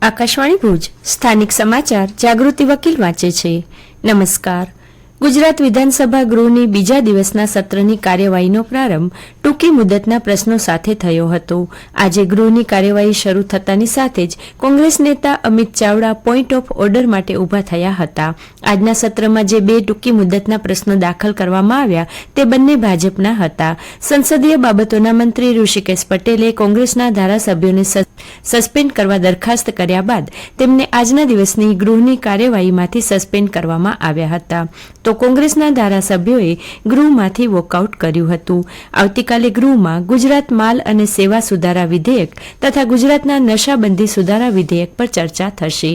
આકાશવાણી ભુજ સ્થાનિક સમાચાર જાગૃતિ વકીલ વાંચે છે. નમસ્કાર. ગુજરાત વિધાનસભા ગૃહની બીજા દિવસના સત્રની કાર્યવાહીનો પ્રારંભ ટૂંકી મુદતના પ્રશ્નો સાથે થયો હતો. આજે ગૃહની કાર્યવાહી શરૂ થતાની સાથે જ કોંગ્રેસ નેતા Amit Chavda point of order માટે ઉભા થયા હતા. આજના સત્રમાં જે બે ટૂંકી મુદતના પ્રશ્નો દાખલ કરવામાં આવ્યા તે બંને ભાજપના હતા. સંસદીય બાબતોના મંત્રી ઋષિકેશ પટેલે કોંગ્રેસના ધારાસભ્યોને સસ્પેન્ડ કરવા દરખાસ્ત કર્યા બાદ તેમને આજના દિવસની ગૃહની કાર્યવાહીમાંથી સસ્પેન્ડ કરવામાં આવ્યા હતા. તો કોંગ્રેસના ધારાસભ્યોએ ગૃહમાંથી વોકઆઉટ કર્યું હતું. આવતીકાલે ગૃહમાં ગુજરાત માલ અને સેવા સુધારા વિધેયક તથા ગુજરાતના નશાબંધી સુધારા વિધેયક પર ચર્ચા થશે.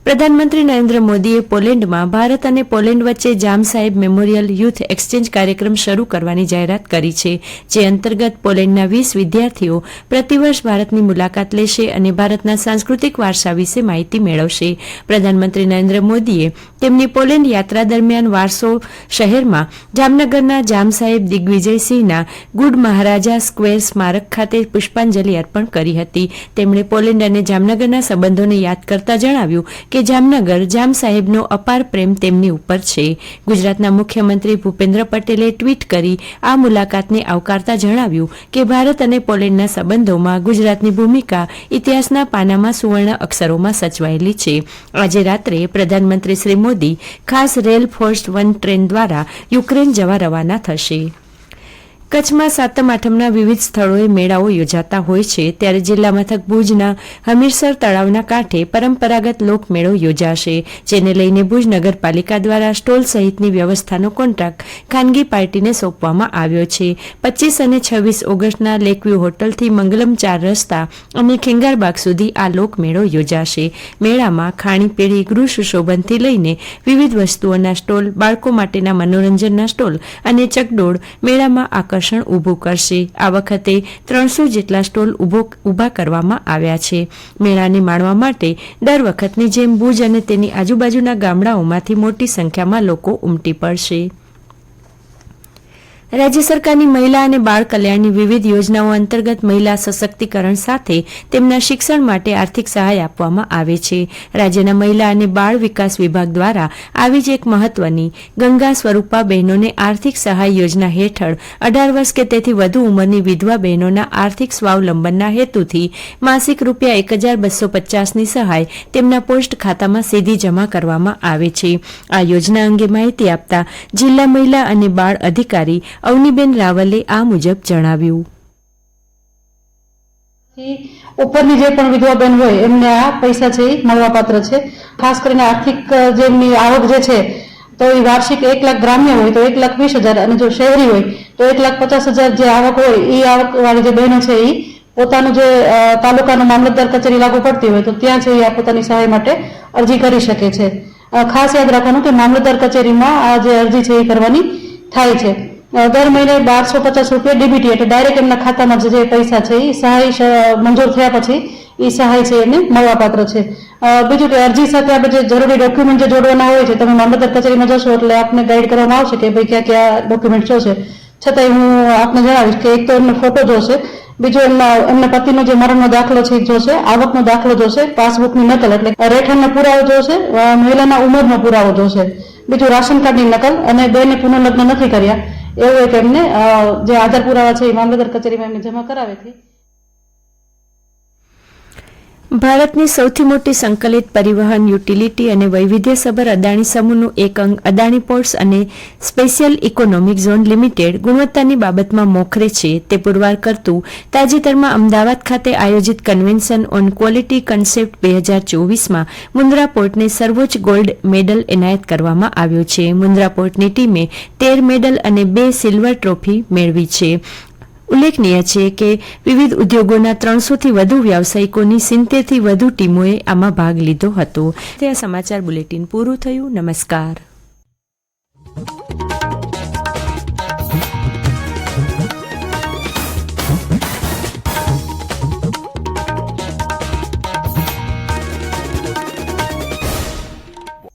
પ્રધાનમંત્રી નરેન્દ્ર મોદીએ પોલેન્ડમાં ભારત અને પોલેન્ડ વચ્ચે જામ સાહેબ મેમોરિયલ યુથ એક્સચેન્જ કાર્યક્રમ શરૂ કરવાની જાહેરાત કરી છે, જે અંતર્ગત પોલેન્ડના 20 વિદ્યાર્થીઓ પ્રતિવર્ષ ભારતની મુલાકાત લેશે અને ભારતના સાંસ્કૃતિક વારસા વિશે માહિતી મેળવશે. પ્રધાનમંત્રી નરેન્દ્ર મોદીએ તેમની પોલેન્ડ યાત્રા દરમિયાન વારસો શહેરમાં જામનગરના જામ સાહેબ દિગ્વિજયસિંહના ગુડ મહારાજા સ્ક્વેર સ્મારક ખાતે પુષ્પાંજલિ અર્પણ કરી હતી. તેમણે પોલેન્ડ અને જામનગરના સંબંધોને યાદ કરતા જણાવ્યું કે જામનગર જામ સાહેબનો અપાર પ્રેમ તેમની ઉપર છે. ગુજરાતના મુખ્યમંત્રી ભૂપેન્દ્ર પટેલે ટ્વીટ કરી આ મુલાકાતને આવકારતા જણાવ્યું કે ભારત અને પોલેન્ડના સંબંધોમાં ગુજરાતની ભૂમિકા ઇતિહાસના પાનામાં સુવર્ણ અક્ષરોમાં સચવાયેલી છે. આજે રાત્રે પ્રધાનમંત્રી શ્રી મોદી ખાસ રેલ ફોર્સ 1 ટ્રેન દ્વારા યુક્રેન જવા રવાના થશે. કચ્છમાં સાતમ આઠમના વિવિધ સ્થળોએ મેળાઓ યોજાતા હોય છે, ત્યારે જિલ્લા મથક ભુજના હમીરસર તળાવના કાંઠે પરંપરાગત લોકમેળો યોજાશે, જેને લઈને ભુજ નગરપાલિકા દ્વારા સ્ટોલ સહિતની વ્યવસ્થાનો કોન્ટ્રાક્ટ ખાનગી પાર્ટીને સોંપવામાં આવ્યો છે. 25 અને 26 ઓગસ્ટના લેકવ્યુ હોટલથી મંગલમ 4 રસ્તા અને ખેંગારબાગ સુધી આ લોકમેળો યોજાશે. મેળામાં ખાણીપીણી, ગૃહ સુશોભનથી લઈને વિવિધ વસ્તુઓના સ્ટોલ, બાળકો માટેના મનોરંજનના સ્ટોલ અને ચકડોળ મેળામાં આકર્ષણ ઉભું કરશે. આ વખતે 300 જેટલા સ્ટોલ ઉભા કરવામાં આવ્યા છે. મેળાને માણવા માટે દર વખતની જેમ ભુજ અને તેની આજુબાજુના ગામડાઓમાંથી મોટી સંખ્યામાં લોકો ઉમટી પડશે. રાજ્ય સરકારની મહિલા અને બાળ કલ્યાણની વિવિધ યોજનાઓ અંતર્ગત મહિલા સશક્તિકરણ સાથે તેમના શિક્ષણ માટે આર્થિક સહાય આપવામાં આવે છે. રાજ્યના મહિલા અને બાળ વિકાસ વિભાગ દ્વારા આવી જ એક મહત્વની ગંગા સ્વરૂપા બહેનોને આર્થિક સહાય યોજના હેઠળ 18 વર્ષ કે તેથી વધુ ઉંમરની વિધવા બહેનોના આર્થિક સ્વાવલંબનના હેતુથી માસિક ₹1250ની સહાય તેમના પોસ્ટ ખાતામાં સીધી જમા કરવામાં આવે છે. આ યોજના અંગે માહિતી આપતા જિલ્લા મહિલા અને બાળ અધિકારી અવનીબેન રાવલે આ મુજબ જણાવ્યું. ઉપરની જે પણ વિધવા બેન હોય એમને આ પૈસા છે એ મળવાપાત્ર છે. ખાસ કરીને આર્થિક જેમની આવક જે છે તો એ વાર્ષિક 1 લાખ ગ્રામ્ય હોય તો 1,20,000 અને જો શહેરી હોય તો 1,50,000 જે આવક હોય એ આવક વાળી જે બહેનો છે એ પોતાનું જે તાલુકાનું મામલતદાર કચેરી લાગુ પડતી હોય તો ત્યાં છે એ પોતાની સહાય માટે અરજી કરી શકે છે. ખાસ યાદ રાખવાનું કે મામલતદાર કચેરીમાં આ જે અરજી છે એ કરવાની થાય છે. દર મહિને ₹1250 ડીબીટી એટલે ડાયરેક્ટ એમના ખાતામાં જે પૈસા છે એ સહાય મંજૂર થયા પછી એ સહાય છે એને મળવાપાત્ર છે. બીજું કે અરજી સાથે આપણે જે જરૂરી ડોક્યુમેન્ટ જે જોડવાના હોય છે, તમે મામલતદાર કચેરીમાં જશો એટલે આપને ગાઈડ કરવામાં આવશે કે ભાઈ ક્યાં ક્યાં ડોક્યુમેન્ટ જોશે. છતાંય હું આપને જણાવીશ કે એક તો એમનો ફોટો જોશે, બીજો એમના પતિનો જે મરણનો દાખલો છે જોશે, આવકનો દાખલો જોશે, પાસબુકની નકલ એટલે રહેઠાણનો પુરાવો જોશે, મહિલાના ઉંમરનો પુરાવો જોશે, બીજું રાશન કાર્ડની નકલ અને બેને પુનઃલગ્ન નથી કર્યા એવું એક એમને જે આધાર પુરાવા છે એ મામલતદાર કચેરીમાં એમને જમા કરાવે છે. ભારતની સૌથી મોટી સંકલિત પરિવહન, યુટિલિટી અને વૈવિધ્યસભર અદાણી સમૂહનું એક અંગ અદાણી પોર્ટ્સ અને સ્પેશિયલ ઇકોનોમિક ઝોન લિમિટેડ ગુણવત્તાની બાબતમાં મોખરે છે તે પુરવાર કરતું તાજેતરમાં અમદાવાદ ખાતે આયોજિત કન્વેન્શન ઓન ક્વોલિટી કન્સેપ્ટ 2024માં મુન્દ્રા પોર્ટને સર્વોચ્ચ ગોલ્ડ મેડલ એનાયત કરવામાં આવ્યો છે. મુન્દ્રા પોર્ટની ટીમે 13 મેડલ અને 2 સિલ્વર ટ્રોફી મેળવી છે. ઉલ્લેખનીય છે કે વિવિધ ઉદ્યોગોના 300થી વધુ વ્યાવસાયિકોની 70થી વધુ ટીમોએ આમાં ભાગ લીધો હતો. તે આ સમાચાર બુલેટિન પૂરું થયું. નમસ્કાર.